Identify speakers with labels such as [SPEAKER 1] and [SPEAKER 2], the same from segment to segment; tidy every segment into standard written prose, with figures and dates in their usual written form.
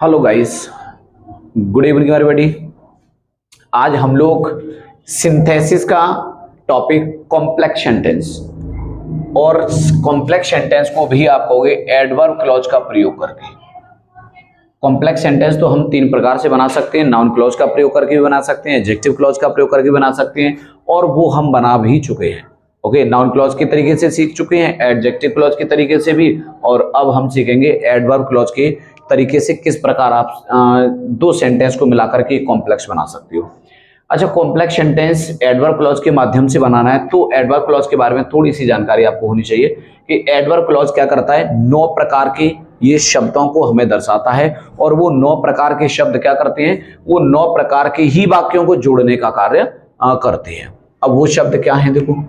[SPEAKER 1] Hello guys, good evening everybody. आज हम लोग सिंथेसिस का टॉपिक कॉम्प्लेक्स सेंटेंस और कॉम्प्लेक्स सेंटेंस को भी आप कहोगे एडवर्ब क्लॉज का प्रयोग करके। कॉम्प्लेक्स सेंटेंस तो हम तीन प्रकार से बना सकते हैं, नाउन क्लॉज का प्रयोग करके भी बना सकते हैं, एडजेक्टिव क्लॉज का प्रयोग करके बना सकते हैं और वो हम बना भी चुके हैं। ओके, नाउन क्लॉज के तरीके से सीख चुके हैं, एडजेक्टिव क्लॉज के तरीके से भी, और अब हम सीखेंगे एडवर्ब क्लॉज के तरीके से किस प्रकार आप दो सेंटेंस को मिलाकर के कॉम्प्लेक्स बना सकते हो। अच्छा, कॉम्प्लेक्स सेंटेंस एडवर्ब क्लॉज के माध्यम से बनाना है तो एडवर्ब क्लॉज के बारे में थोड़ी सी जानकारी आपको होनी चाहिए कि एडवर्ब क्लॉज क्या करता है। 9 प्रकार के ये शब्दों को हमें दर्शाता है और वो 9 प्रकार के शब्द क्या करते हैं, वो 9 प्रकार के ही वाक्यों को जोड़ने का कार्य करते हैं। अब वो शब्द क्या है, देखो,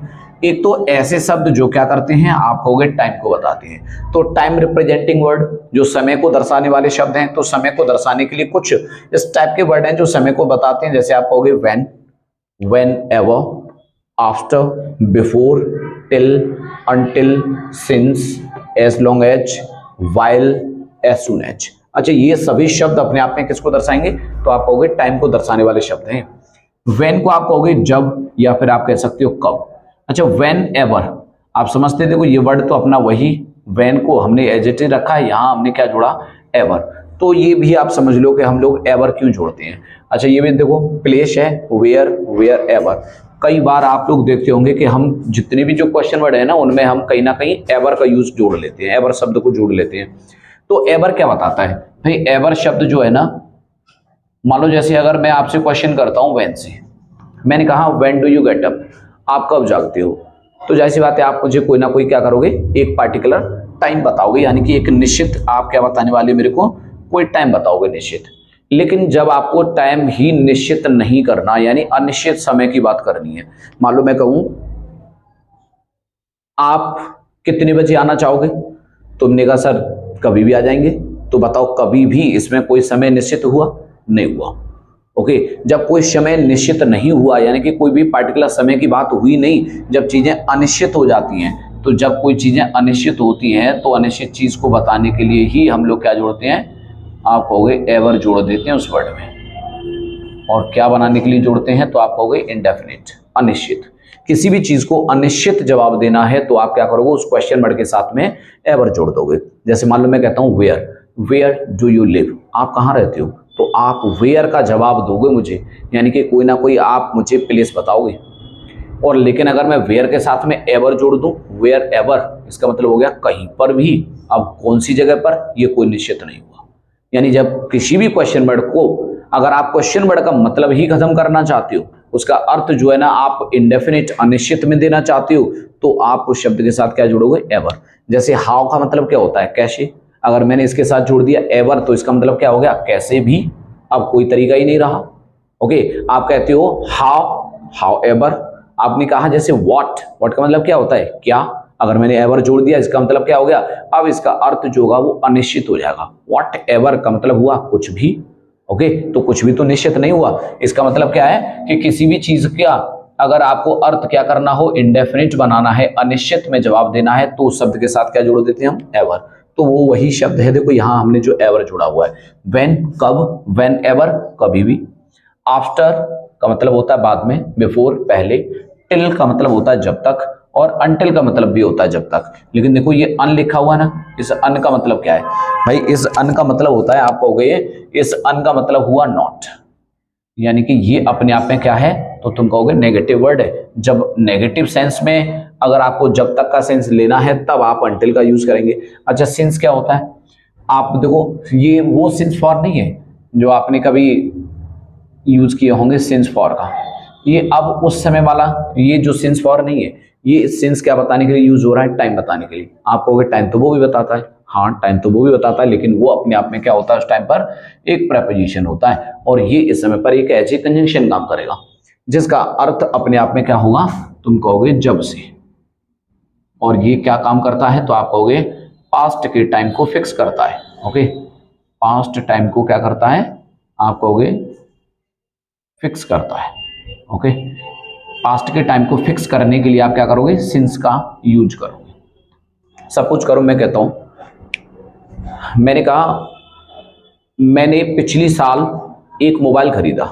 [SPEAKER 1] एक तो ऐसे शब्द जो क्या करते हैं, आप कहोगे टाइम को बताते हैं, तो टाइम रिप्रेजेंटिंग वर्ड जो समय को दर्शाने वाले शब्द हैं, तो समय को दर्शाने के लिए कुछ इस टाइप के वर्ड हैं जो समय को बताते हैं, जैसे आप कहोगे when, whenever, after, before, till, until, since, as long as, while, as soon as. अच्छा, ये सभी शब्द अपने आप में किसको दर्शाएंगे, तो आप कहोगे टाइम को दर्शाने वाले शब्द हैं। व्हेन को आप कहोगे जब, या फिर आप कह सकते हो कब। अच्छा, व्हेन एवर आप समझते, देखो ये वर्ड तो अपना वही, व्हेन को हमने एडजेक्टिव रखा है, यहां हमने क्या जोड़ा, एवर, तो ये भी आप समझ लो कि हम लोग एवर क्यों जोड़ते हैं। अच्छा, ये भी देखो प्लेस है, वेयर, वेयर एवर। कई बार आप लोग देखते होंगे कि हम जितने भी जो क्वेश्चन वर्ड है ना, उनमें हम कहीं ना कहीं एवर का यूज जोड़ लेते हैं, एवर शब्द को जोड़ लेते हैं। तो एवर क्या बताता है भाई, एवर शब्द जो है ना, मान लो जैसे अगर मैं आपसे क्वेश्चन करता हूं व्हेन से, मैंने कहा when do you get up, आप कब जागते हो, तो जाहिर सी बात है आप मुझे कोई ना कोई क्या करोगे, एक पार्टिकुलर टाइम बताओगे, यानी कि एक निश्चित आप क्या बताने वाले मेरे को, कोई टाइम बताओगे निश्चित। लेकिन जब आपको टाइम ही निश्चित नहीं करना, यानी अनिश्चित समय की बात करनी है, मान लो मैं कहूं आप कितने बजे आना चाहोगे, तुमने कहा सर कभी भी आ जाएंगे, तो बताओ कभी भी इसमें कोई समय निश्चित हुआ, नहीं हुआ। ओके, जब कोई समय निश्चित नहीं हुआ, यानी कि कोई भी पार्टिकुलर समय की बात हुई नहीं, जब चीजें अनिश्चित हो जाती हैं, तो जब कोई चीजें अनिश्चित होती हैं तो अनिश्चित चीज को बताने के लिए ही हम लोग क्या जोड़ते हैं, आप कहोगे एवर जोड़ देते हैं उस वर्ड में। और क्या बनाने के लिए जोड़ते हैं, तो आप कहोगे इंडेफिनिट, अनिश्चित। किसी भी चीज को अनिश्चित जवाब देना है तो आप क्या करोगे, उस क्वेश्चन वर्ड के साथ में एवर जोड़ दोगे। जैसे मान लो मैं कहता हूं where, where do you live, आप कहाँ रहते हो, तो आप वेयर का जवाब दोगे मुझे, यानी कि कोई ना कोई आप मुझे प्लेस बताओगे। और लेकिन अगर मैं वेयर के साथ में एवर जोड़ दूं, वेयर एवर, इसका मतलब हो गया कहीं पर भी। अब कौन सी जगह पर, ये कोई निश्चित नहीं हुआ। यानी जब किसी भी क्वेश्चन वर्ड को, अगर आप क्वेश्चन वर्ड का मतलब ही खत्म करना चाहते हो, उसका अर्थ जो है ना आप इंडेफिनिट अनिश्चित में देना चाहते हो, तो आप उस शब्द के साथ क्या जोड़ोगे, एवर। जैसे हाउ का मतलब क्या होता है, कैसे, अगर मैंने इसके साथ जोड़ दिया एवर, तो इसका मतलब क्या हो गया, कैसे भी। अब कोई तरीका ही नहीं रहा। ओके, आप कहते हो हाउ, हाउ एवर। आपने कहा जैसे व्हाट, व्हाट का मतलब क्या होता है, क्या, अगर मैंने एवर जोड़ दिया इसका मतलब क्या हो गया, अब इसका अर्थ जो होगा वो अनिश्चित हो जाएगा। व्हाट एवर का मतलब हुआ कुछ भी। ओके, तो कुछ भी तो निश्चित नहीं हुआ, इसका मतलब क्या है कि किसी भी चीज का अगर आपको अर्थ क्या करना हो, इंडेफिनिट बनाना है, अनिश्चित में जवाब देना है, तो उस शब्द के साथ क्या जोड़ देते हैं हम, एवर। तो वो वही शब्द है, देखो यहां हमने जो एवर जोड़ा हुआ है। व्हेन कब, व्हेन एवर कभी भी, आफ्टर का मतलब होता है बाद में, बिफोर पहले, टिल का मतलब होता है जब तक, और अनटिल का मतलब भी होता है जब तक। लेकिन देखो ये अन लिखा हुआ है ना, इस अन का मतलब क्या है भाई, इस अन का मतलब होता है, आप कहोगे इस अन का मतलब हुआ नॉट, यानी कि ये अपने आप में क्या है, तो तुम कहोगे नेगेटिव वर्ड है। जब नेगेटिव सेंस में अगर आपको जब तक का सेंस लेना है तब आप अनटिल का यूज करेंगे। अच्छा, सिंस क्या होता है, आप देखो ये वो सिंस फॉर नहीं है जो आपने कभी यूज किए होंगे सिंस फॉर का, ये अब उस समय वाला, ये जो सिंस फॉर नहीं है, ये सिंस क्या बताने के लिए यूज हो रहा है, टाइम बताने के लिए। आप कहोगे टाइम तो वो भी बताता है, हाँ टाइम तो वो भी बताता है, लेकिन वो अपने आप में क्या होता है, उस टाइम पर एक प्रेपोजिशन होता है, और ये इस समय पर एक ऐसे कंजंक्शन काम करेगा जिसका अर्थ अपने आप में क्या होगा, तुम कहोगे जब से। और ये क्या काम करता है, तो आप कहोगे पास्ट के टाइम को फिक्स करता है। ओके, पास्ट टाइम को क्या करता है, आप कहोगे फिक्स करता है। ओके, पास्ट के टाइम को फिक्स करने के लिए आप क्या करोगे, सिंस का यूज करोगे। सपोज करो मैं कहता हूं, मैंने कहा मैंने पिछली साल एक मोबाइल खरीदा,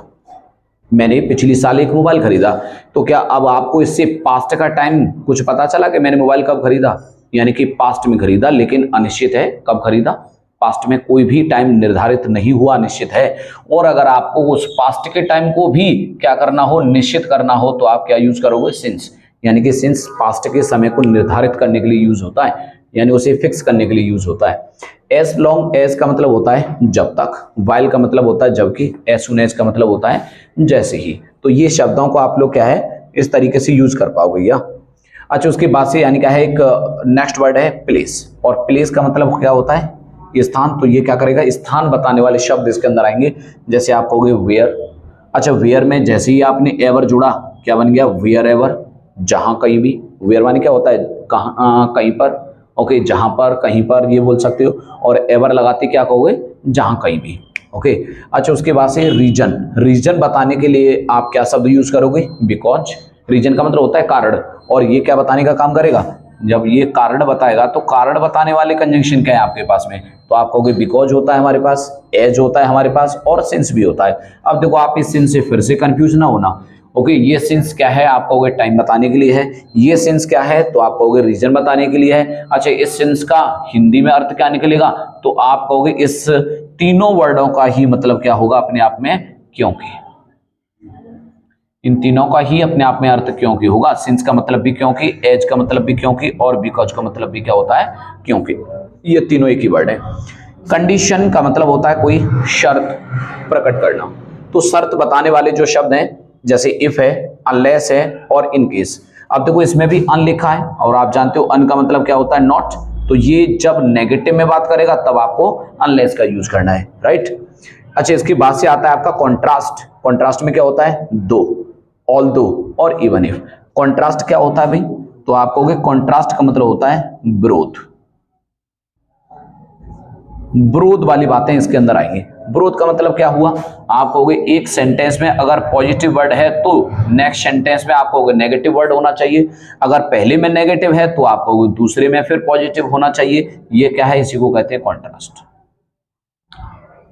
[SPEAKER 1] मैंने पिछली साल एक मोबाइल खरीदा, तो क्या अब आपको इससे पास्ट का टाइम कुछ पता चला कि मैंने मोबाइल कब खरीदा? यानी कि पास्ट में खरीदा, लेकिन अनिश्चित है कब खरीदा। पास्ट में कोई भी टाइम निर्धारित नहीं हुआ, निश्चित है। और अगर आपको उस पास्ट के टाइम को भी क्या करना हो, निश्चित करना हो, तो आप क्या यूज करोगे? सिंस। यानी कि सिंस पास्ट के समय को निर्धारित करने के लिए यूज होता है, यानी उसे फिक्स करने के लिए यूज होता है। एज लॉन्ग एज का मतलब होता है जब तक, वाइल का मतलब होता है जबकि, एज सुन एज का मतलब होता है जैसे ही। तो ये शब्दों को आप लोग क्या है इस तरीके से यूज कर पाओगे या। अच्छा, उसके बाद से यानी क्या है, एक नेक्स्ट वर्ड है प्लेस, और प्लेस का मतलब क्या होता है? स्थान। तो ये क्या करेगा, स्थान बताने वाले शब्द इसके अंदर आएंगे। जैसे आप कहोगे वेयर। अच्छा, वेयर में जैसे ही आपने एवर जुड़ा, क्या बन गया? वेयर एवर, जहां कहीं भी। वेयर माने क्या होता है? कहाँ, कहीं पर। ओके, जहां पर, कहीं पर, ये बोल सकते हो। और एवर लगाते क्या कहोगे? जहां कहीं भी। ओके। अच्छा, उसके बाद से रीजन। रीजन बताने के लिए आप क्या शब्द यूज करोगे? बिकॉज। रीजन का मतलब होता है कारण, और ये क्या बताने का काम करेगा? जब ये कारण बताएगा तो कारण बताने वाले कंजंक्शन क्या है आपके पास में? तो आप कहोगे बिकॉज होता है हमारे पास, एज होता है हमारे पास, और सिंस भी होता है। अब देखो, आप इस सिंस से फिर से कंफ्यूज ना होना। ओके, ये सिंस क्या है? आप कहोगे टाइम बताने के लिए है। ये सिंस क्या है? तो आप कहोगे रीजन बताने के लिए है। अच्छा, इस सिंस का हिंदी में अर्थ क्या निकलेगा? तो आप कहोगे इस तीनों वर्डों का ही मतलब क्या होगा अपने आप में? क्योंकि। इन तीनों का ही अपने आप में अर्थ क्योंकि होगा। सिंस का मतलब भी क्योंकि, एज का मतलब भी क्योंकि, और बिकॉज का मतलब भी क्या होता है? क्योंकि। ये तीनों एक ही वर्ड है। कंडीशन का मतलब होता है कोई शर्त प्रकट करना। तो शर्त बताने वाले जो शब्द हैं, जैसे इफ है, अनलेस है, और इन केस। अब देखो, इसमें भी अन लिखा है, और आप जानते हो अन का मतलब क्या होता है? नॉट। तो ये जब नेगेटिव में बात करेगा तब आपको अनलेस का यूज करना है, राइट। अच्छा, इसके बाद से आता है आपका कॉन्ट्रास्ट। कॉन्ट्रास्ट में क्या होता है? दो, ऑल्दो और इवन इफ। कॉन्ट्रास्ट क्या होता है भाई? तो आप कहोगे कॉन्ट्रास्ट का मतलब होता है विरोध। विरोध वाली बातें इसके अंदर आएंगी। विरोध का मतलब क्या हुआ? आप कहोगे एक सेंटेंस में अगर पॉजिटिव वर्ड है तो नेक्स्ट सेंटेंस में आप कहोगे नेगेटिव वर्ड होना चाहिए। अगर पहले में नेगेटिव है तो आप कहोगे दूसरे में फिर पॉजिटिव होना चाहिए। ये क्या है? इसी को कहते हैं कॉन्ट्रास्ट।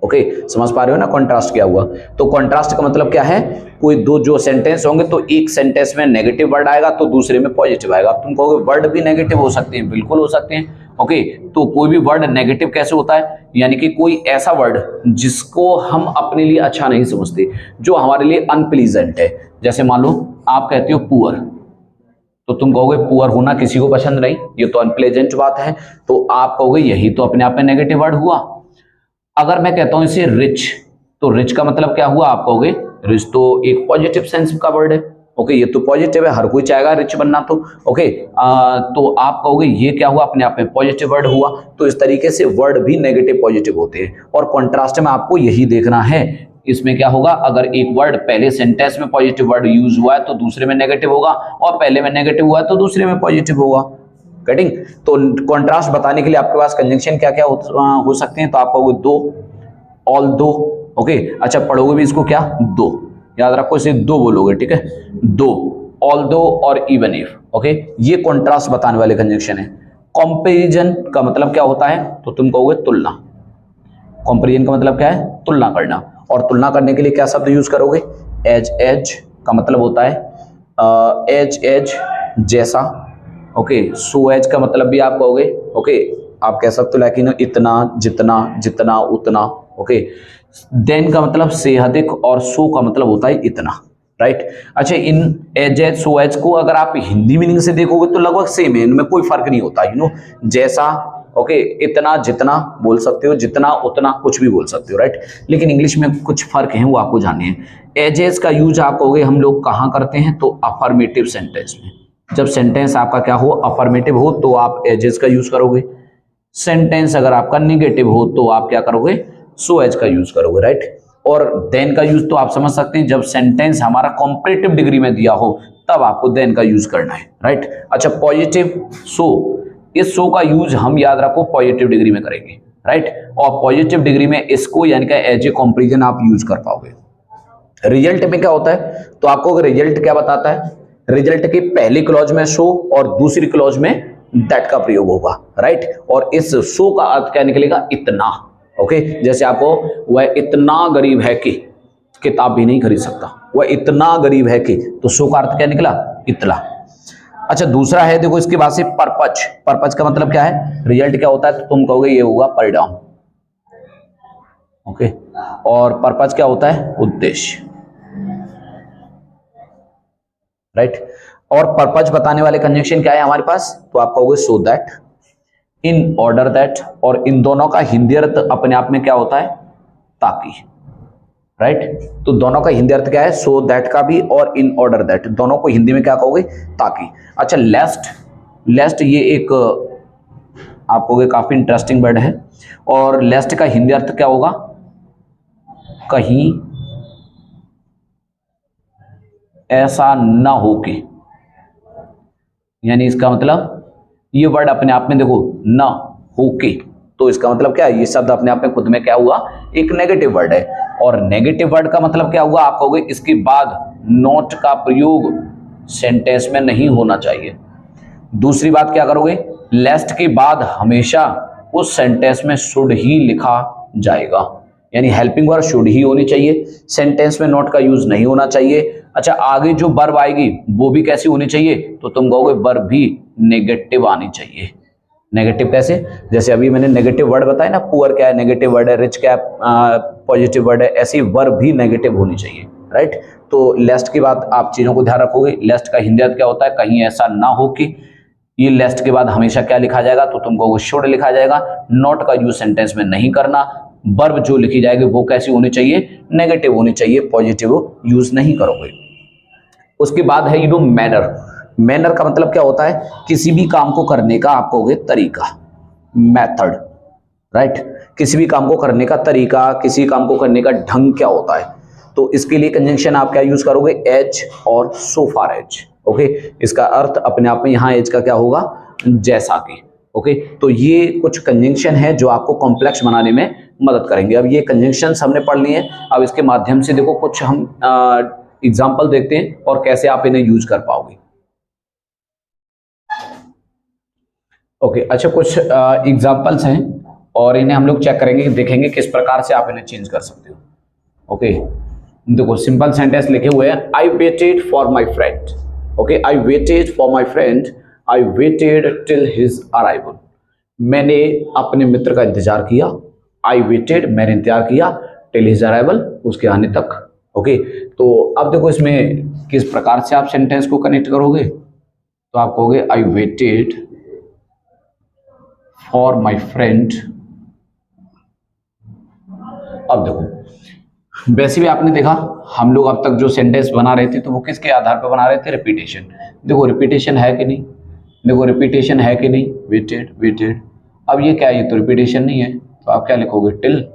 [SPEAKER 1] ओके, समझ पा रहे हो ना कॉन्ट्रास्ट क्या हुआ? तो कॉन्ट्रास्ट का मतलब क्या है? कोई दो जो सेंटेंस होंगे तो एक सेंटेंस में नेगेटिव वर्ड आएगा तो दूसरे में पॉजिटिव आएगा। तुम कहोगे वर्ड भी नेगेटिव हो सकते हैं, बिल्कुल हो सकते हैं। ओके, तो कोई भी वर्ड नेगेटिव कैसे होता है? यानी कि कोई ऐसा वर्ड जिसको हम अपने लिए अच्छा नहीं समझते, जो हमारे लिए अनप्लीजेंट है। जैसे मान लो आप कहते हो पुअर, तो तुम कहोगे पुअर होना किसी को पसंद नहीं, ये तो अनप्लेजेंट बात है। तो आप कहोगे यही तो अपने आप में नेगेटिव वर्ड हुआ। अगर मैं कहता हूं इसे रिच, तो रिच का मतलब क्या हुआ? आप कहोगे रिच तो एक पॉजिटिव सेंस का वर्ड है। ओके, ये तो पॉजिटिव है, हर कोई चाहेगा रिच बनना। तो ओके, तो आप कहोगे ये क्या हुआ? अपने आप में पॉजिटिव वर्ड हुआ। तो इस तरीके से वर्ड भी नेगेटिव पॉजिटिव होते हैं। और कॉन्ट्रास्ट में आपको यही देखना है। इसमें क्या होगा? अगर एक वर्ड पहले सेंटेंस में पॉजिटिव वर्ड यूज हुआ है तो दूसरे में नेगेटिव होगा, और पहले में नेगेटिव हुआ है तो दूसरे में पॉजिटिव होगा। कटिंग। तो कॉन्ट्रास्ट बताने के लिए आपके पास कंजंक्शन क्या क्या हो सकते हैं? तो आप कहोगे दो, ऑल दो। ओके, अच्छा पढ़ोगे भी इसको क्या? दो, याद रखो इसे दो बोलोगे, ठीक है? दो, ऑल दो और इवन इफ। ओके, ये कॉन्ट्रास्ट बताने वाले कंजंक्शन है। कंपैरिजन का मतलब क्या होता है? तो तुम कहोगे तुलना। कंपैरिजन का मतलब क्या है? तुलना करना। और तुलना करने के लिए क्या शब्द यूज करोगे? एज। एज का मतलब होता है एज, एज जैसा। ओके, सो एज का मतलब भी आप कहोगे। ओके, आप कह सकते हो लेकिन इतना, जितना, जितना, उतना। ओके, देन का मतलब से अधिक, और सो का मतलब होता है इतना, राइट। अच्छा, इन एज, एज, सो एज को अगर आप हिंदी मीनिंग से देखोगे तो लगभग सेम है, इनमें कोई फर्क नहीं होता। जैसा, ओके, इतना, जितना बोल सकते हो, जितना, उतना, कुछ भी बोल सकते हो, राइट। लेकिन इंग्लिश में कुछ फर्क है, वो आपको जानने हैं। एज, एज का यूज आप कहोगे हम लोग कहाँ करते हैं? तो अफर्मेटिव सेंटेंस में। जब सेंटेंस आपका क्या हो? अफर्मेटिव हो तो आप एजेस का यूज करोगे। सेंटेंस अगर आपका निगेटिव हो तो आप क्या करोगे? सो एज का यूज करोगे, राइट। और देन का यूज तो आप समझ सकते हैं, जब सेंटेंस हमारा कॉम्परेटिव डिग्री में दिया हो तब आपको देन का यूज करना है, राइट। अच्छा, पॉजिटिव सो, इस सो का यूज हम याद रखो पॉजिटिव डिग्री में करेंगे, राइट। और पॉजिटिव डिग्री में इसको यानी कि एज ए कंपैरिजन आप यूज कर पाओगे। रिजल्ट में क्या होता है? तो आपको रिजल्ट क्या बताता है? रिजल्ट के पहली क्लॉज में सो और दूसरी क्लॉज में दैट का प्रयोग होगा, राइट। और इस सो का अर्थ क्या निकलेगा? इतना। ओके, जैसे आपको वह इतना गरीब है कि किताब भी नहीं खरीद सकता, वह इतना गरीब है कि, तो सो का अर्थ क्या निकला? इतला। अच्छा, दूसरा है देखो इसके बाद से परपच। परपच का मतलब क्या है? रिजल्ट क्या होता है? तो तुम कहोगे ये होगा परिणाम। ओके, और परपच क्या होता है? उद्देश्य, राइट। और परपच बताने वाले कंजंक्शन क्या है हमारे पास? तो आप कहोगे so that, in order that, और इन दोनों का हिंदी अर्थ अपने आप में क्या होता है? ताकि, राइट। तो दोनों का हिंदी अर्थ क्या है? सो दैट का भी और इन ऑर्डर दैट, दोनों को हिंदी में क्या कहोगे? ताकि। अच्छा, लेस्ट। लेस्ट ये एक आप कहोगे काफी इंटरेस्टिंग वर्ड है, और लेस्ट का हिंदी अर्थ क्या होगा? कहीं ऐसा ना हो के, यानी इसका मतलब ये वर्ड अपने आप में देखो ना हो के, तो इसका मतलब क्या है? ये शब्द अपने आप में खुद में क्या हुआ? एक नेगेटिव वर्ड है, और नेगेटिव वर्ड का मतलब क्या हुआ? आप कहोगे इसके बाद नॉट का प्रयोग सेंटेंस में नहीं होना चाहिए। दूसरी बात क्या करोगे? लेस्ट के बाद हमेशा उस सेंटेंस में शुड ही लिखा जाएगा, यानी हेल्पिंग वर्ब शुड ही होनी चाहिए, सेंटेंस में नॉट का यूज नहीं होना चाहिए। अच्छा, आगे जो वर्ब आएगी वो भी कैसी होनी चाहिए? तो तुम कहोगे वर्ब भी नेगेटिव आनी चाहिए। नेगेटिव कैसे? जैसे अभी मैंने नेगेटिव वर्ड बताया ना, पुअर क्या है? नेगेटिव वर्ड है। रिच क्या पॉजिटिव वर्ड है। ऐसी वर्ब भी नेगेटिव होनी चाहिए, राइट। तो लेस्ट की बात आप चीजों को ध्यान रखोगे। लेस्ट का हिंदी अर्थ क्या होता है? कहीं ऐसा ना हो कि। ये लेस्ट के बाद हमेशा क्या लिखा जाएगा? तो तुम कहोगे शुड लिखा जाएगा। नॉट का यूज सेंटेंस में नहीं करना। वर्ब जो लिखी जाएगी वो कैसी होनी चाहिए? नेगेटिव होनी चाहिए, पॉजिटिव यूज नहीं करोगे। उसके बाद है मैनर। मैनर का मतलब क्या होता है? किसी भी काम को करने का आप कहोगे तरीका, मेथड, राइट। किसी भी काम को करने का तरीका, किसी काम को करने का ढंग क्या होता है? तो इसके लिए कंजंक्शन आप क्या यूज करोगे? एज और सो फार एज। ओके, इसका अर्थ अपने आप में यहाँ एज का क्या होगा? जैसा कि। ओके, तो ये कुछ कंजंक्शन है जो आपको कॉम्प्लेक्स बनाने में मदद करेंगे। अब ये कंजंक्शन हमने पढ़ लिए हैं, अब इसके माध्यम से देखो कुछ हम एग्जाम्पल देखते हैं और कैसे आप इन्हें यूज कर पाओगे। ओके, अच्छा, कुछ एग्जाम्पल्स हैं और इन्हें हम लोग चेक करेंगे, देखेंगे किस प्रकार से आप इन्हें चेंज कर सकते हो। ओके, देखो सिंपल सेंटेंस लिखे हुए हैं। I waited for my friend. Okay, I waited for my friend, I waited till his arrival. मैंने अपने मित्र का इंतजार किया। आई वेटेड, मैंने इंतजार किया, टिल हिज अराइवल, उसके आने तक। ओके, तो अब देखो इसमें किस प्रकार से आप सेंटेंस को कनेक्ट करोगे। तो आप कहोगे I waited for my friend. अब देखो वैसे भी आपने देखा हम लोग अब तक जो सेंटेंस बना रहे थे तो वो किसके आधार पर बना रहे थे? रिपीटेशन। देखो रिपीटेशन है कि नहीं? देखो रिपीटेशन है कि नहीं? Waited waited. अब ये क्या है? ये तो रिपीटेशन नहीं है, तो आप क्या लिखोगे? टिल।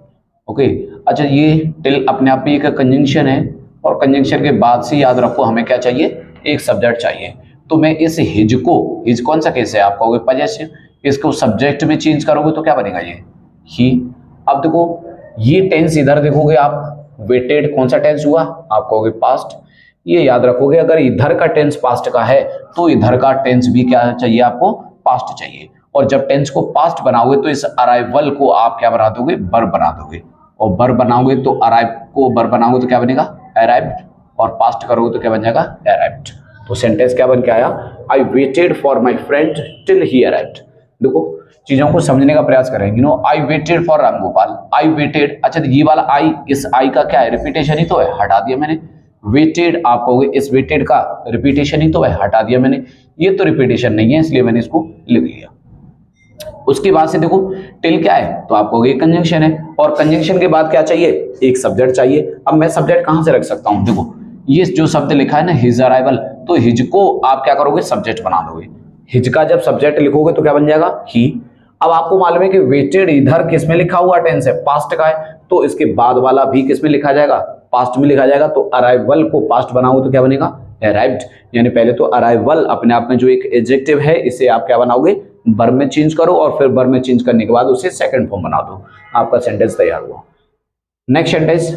[SPEAKER 1] ओके, अच्छा, ये टिल अपने आप में एक कंजंक्शन है, और कंजंक्शन के बाद से याद रखो हमें क्या चाहिए? एक सब्जेक्ट चाहिए। तो मैं इस हिज को, हिज कौन सा केस है? आप कहोगे पॉजेसिव। इसको सब्जेक्ट में चेंज करोगे तो क्या बनेगा? ये ही। अब देखो ये टेंस इधर देखोगे आप, वेटेड कौन सा टेंस हुआ? आप कहोगे पास्ट। ये याद रखोगे, अगर इधर का टेंस पास्ट का है तो इधर का टेंस भी क्या चाहिए आपको? पास्ट चाहिए। और जब टेंस को पास्ट बनाओगे तो इस अराइवल को आप क्या बना दोगे? वर्ब बना दोगे। और वर्ब बनाओगे तो अराइव को वर्ब बनाओगे तो क्या बनेगा? अराइव्ड। और पास्ट करोगे तो क्या बन जाएगा? अराइव्ड। तो सेंटेंस क्या बन के आया? I waited for my friend till he arrived. देखो चीजों को समझने का प्रयास करें। I waited for Ramgopal. I waited, अच्छा ये वाला आई, इस आई का क्या है? रिपीटेशन ही तो है, हटा दिया मैंने। वेटेड आप कहोगे इस वेटेड का रिपीटेशन ही तो है, हटा दिया मैंने। ये तो रिपीटेशन नहीं है, इसलिए मैंने इसको लिख लिया। उसके बाद से देखो टिल क्या है? तो आप कहोगे कंजंक्शन है, और कंजंक्शन के बाद क्या चाहिए? एक सब्जेक्ट चाहिए। अब मैं सब्जेक्ट कहां से रख सकता हूं? देखो ये जो शब्द लिखा है ना हिज अराइवल, तो हिज को आप क्या करोगे? सब्जेक्ट बना दोगे। हिज का जब सब्जेक्ट लिखोगे तो क्या बन जाएगा? ही। अब आपको मालूम है कि वेटेड इधर किस में लिखा हुआ टेंस है? पास्ट का है, तो इसके बाद वाला भी किस में लिखा जाएगा? पास्ट में लिखा जाएगा। तो अराइवल को पास्ट बनाओगे तो क्या बनेगा? अराइव्ड। यानी पहले तो अराइवल अपने आप में जो एक एडजेक्टिव है, इसे आप क्या बनाओगे? वर्ब में चेंज करो, और फिर वर्ब में चेंज करने के बाद उसे सेकंड फॉर्म बना दो। आपका सेंटेंस तैयार हुआ। Next sentence,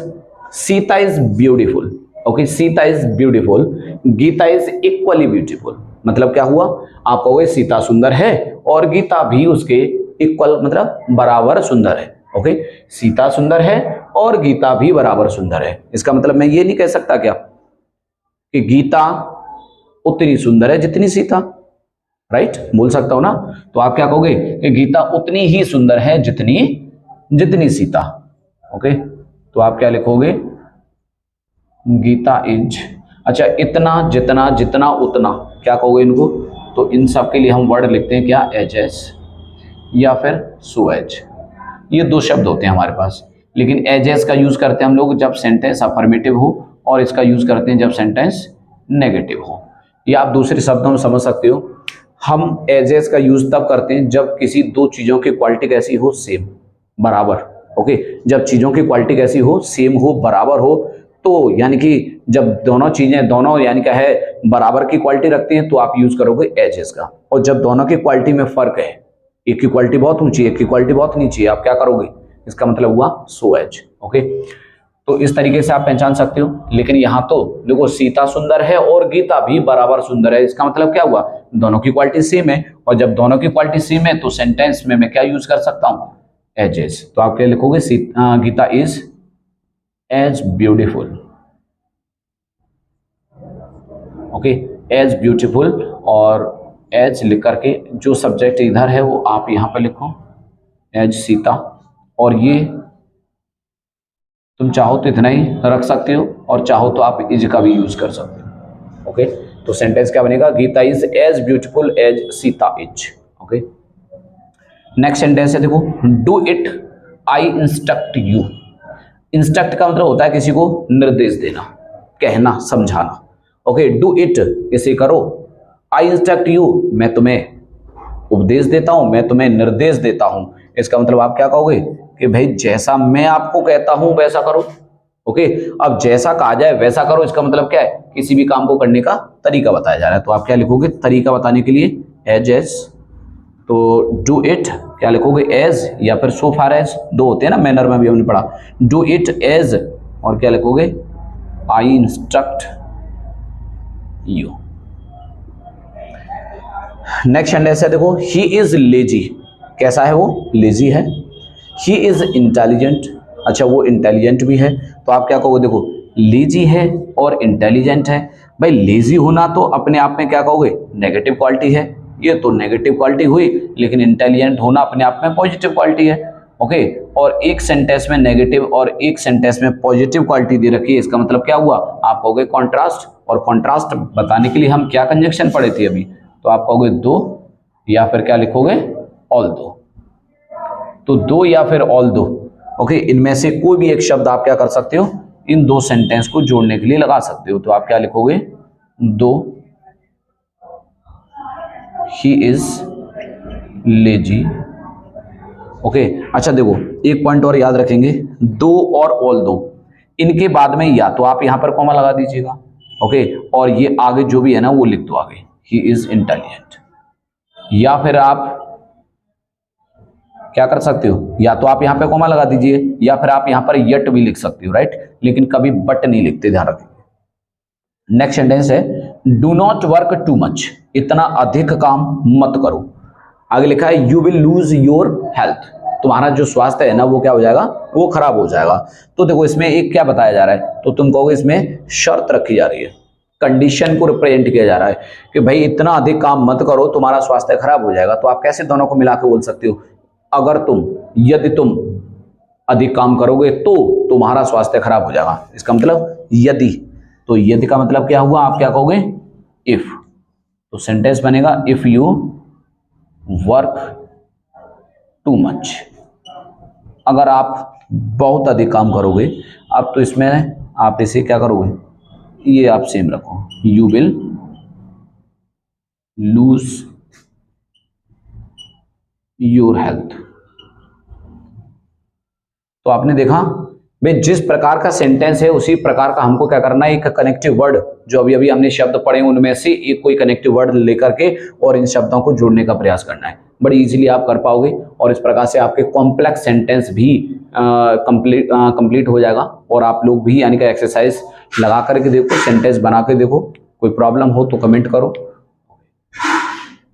[SPEAKER 1] Sita is beautiful. Okay, Sita is beautiful, Gita is equally beautiful. मतलब क्या हुआ? आप कहोगे सीता सुंदर है और गीता भी उसके इक्वल मतलब बराबर सुंदर है। ओके, सीता सुंदर है और गीता भी बराबर सुंदर है। इसका मतलब मैं ये नहीं कह सकता क्या कि गीता उतनी सुंदर है जितनी सीता, राइट? बोल सकता हूं ना? तो आप क्या कहोगे कि गीता उतनी ही सुंदर है जितनी सीता। ओके, तो आप क्या लिखोगे? गीता इज, अच्छा, इतना, जितना, जितना, उतना, क्या कहोगे इनको? तो इन सब के लिए हम वर्ड लिखते हैं क्या? एज या फिर सो एज। ये दो शब्द होते हैं हमारे पास, लेकिन एज का यूज करते हैं हम लोग जब सेंटेंस अफर्मेटिव हो, और इसका यूज करते हैं जब सेंटेंस नेगेटिव हो। या आप दूसरे शब्दों में समझ सकते हो, हम एज का यूज तब करते हैं जब किसी दो चीजों की क्वालिटी कैसी हो? सेम, बराबर। ओके, जब चीजों की क्वालिटी कैसी हो? सेम हो, बराबर हो। तो यानी कि जब दोनों चीजें, दोनों यानी क्या है, बराबर की क्वालिटी रखती हैं, तो आप यूज करोगे एज का। और जब दोनों की क्वालिटी में फर्क है, एक की क्वालिटी बहुत ऊंची, एक की क्वालिटी बहुत नीची, आप क्या करोगे? इसका मतलब हुआ सो एज। ओके, तो इस तरीके से आप पहचान सकते हो। लेकिन यहां तो देखो, सीता सुंदर है और गीता भी बराबर सुंदर है, इसका मतलब क्या हुआ? दोनों की क्वालिटी सेम है, और जब दोनों की क्वालिटी सेम है तो सेंटेंस में मैं क्या यूज कर सकता हूं? एज। तो आप क्या लिखोगे? Gita is as beautiful. Okay, as beautiful, और एज लिख करके जो सब्जेक्ट इधर है वो आप यहां पर लिखो, एज सीता। और ये तुम चाहो तो इतना ही रख सकते हो, और चाहो तो आप इज का भी यूज कर सकते हो। ओके, तो सेंटेंस क्या बनेगा? Gita is as beautiful as Sita is. Okay, next sentence है, देखो, do it I instruct you. Instruct का मतलब होता है किसी को निर्देश देना, कहना, समझाना। ओके, डू इट, इसे करो। आई इंस्ट्रक्ट यू, मैं तुम्हें उपदेश देता हूं, मैं तुम्हें निर्देश देता हूं। इसका मतलब आप क्या कहोगे कि भाई जैसा मैं आपको कहता हूं वैसा करो। ओके, अब जैसा कहा जाए वैसा करो, इसका मतलब क्या है? किसी भी काम को करने का तरीका बताया जा रहा है। तो आप क्या लिखोगे तरीका बताने के लिए? एज। तो डू इट क्या लिखोगे? एज, या फिर सो फार एज, दो होते हैं ना, मैनर में भी हमने पढ़ा। डू इट एज, और क्या लिखोगे? आई इंस्ट्रक्ट यू। नेक्स्ट सेंटेंस है, देखो, ही इज लेजी। कैसा है वो? लेजी है। ही इज इंटेलिजेंट, अच्छा वो इंटेलिजेंट भी है। तो आप क्या कहोगे? देखो, लेजी है और इंटेलिजेंट है। भाई लेजी होना तो अपने आप में क्या कहोगे? नेगेटिव क्वालिटी है, ये तो नेगेटिव क्वालिटी हुई। लेकिन इंटेलिजेंट होना अपने आप में पॉजिटिव क्वालिटी है। ओके, और एक सेंटेंस में नेगेटिव और एक सेंटेंस में पॉजिटिव क्वालिटी दे रखी है, इसका मतलब क्या हुआ? आप कहोगे कॉन्ट्रास्ट। और कॉन्ट्रास्ट बताने के लिए हम क्या कंजक्शन पढ़े थे अभी? तो आप कहोगे दो, या फिर क्या लिखोगे? ऑल दो। तो दो या फिर ऑल दो। ओके, इनमें से कोई भी एक शब्द आप क्या कर सकते हो? इन दो सेंटेंस को जोड़ने के लिए लगा सकते हो। तो आप क्या लिखोगे? दो ही इज लेजी। ओके, अच्छा देखो, एक पॉइंट और याद रखेंगे, दो और ऑल दो, इनके बाद में या तो आप यहां पर कॉमा लगा दीजिएगा। ओके, और ये आगे जो भी है ना वो लिख दो आगे, ही इज इंटेलिजेंट। या फिर आप क्या कर सकते हो? या तो आप यहां पे कॉमा लगा दीजिए, या फिर आप यहां पर यट भी लिख सकते हो, राइट? लेकिन कभी बट नहीं लिखते, ध्यान रखिए। नेक्स्ट सेंटेंस है, do not work too much. इतना अधिक काम मत करो। आगे लिखा है, you will lose your health. तुम्हारा जो स्वास्थ्य है ना वो क्या हो जाएगा? वो खराब हो जाएगा। तो देखो, इसमें एक क्या बताया जा रहा है? तो तुम कहोगे इसमें शर्त रखी जा रही है, कंडीशन को रिप्रेजेंट किया जा रहा है कि भाई इतना अधिक काम मत करो, तुम्हारा स्वास्थ्य खराब हो जाएगा। तो आप कैसे दोनों को मिलाकर बोल सकते हो? अगर तुम, यदि तुम अधिक काम करोगे तो तुम्हारा स्वास्थ्य खराब हो जाएगा। इसका मतलब यदि। तो यदि का मतलब क्या हुआ? आप क्या कहोगे? इफ। तो सेंटेंस बनेगा, if you work too much. अगर आप बहुत अधिक काम करोगे। अब तो इसमें आप इसे क्या करोगे? ये आप सेम रखो, you will lose your health. तो आपने देखा भाई, जिस प्रकार का सेंटेंस है उसी प्रकार का हमको क्या करना है? एक कनेक्टिव वर्ड, जो अभी अभी हमने शब्द पढ़े उनमें से एक कोई कनेक्टिव वर्ड लेकर के और इन शब्दों को जोड़ने का प्रयास करना है। बड़ी इजीली आप कर पाओगे, और इस प्रकार से आपके कॉम्प्लेक्स सेंटेंस भी कंप्लीट हो जाएगा। और आप लोग भी यानी कि एक्सरसाइज लगा करके देखो, सेंटेंस बना के देखो। कोई प्रॉब्लम हो तो कमेंट करो।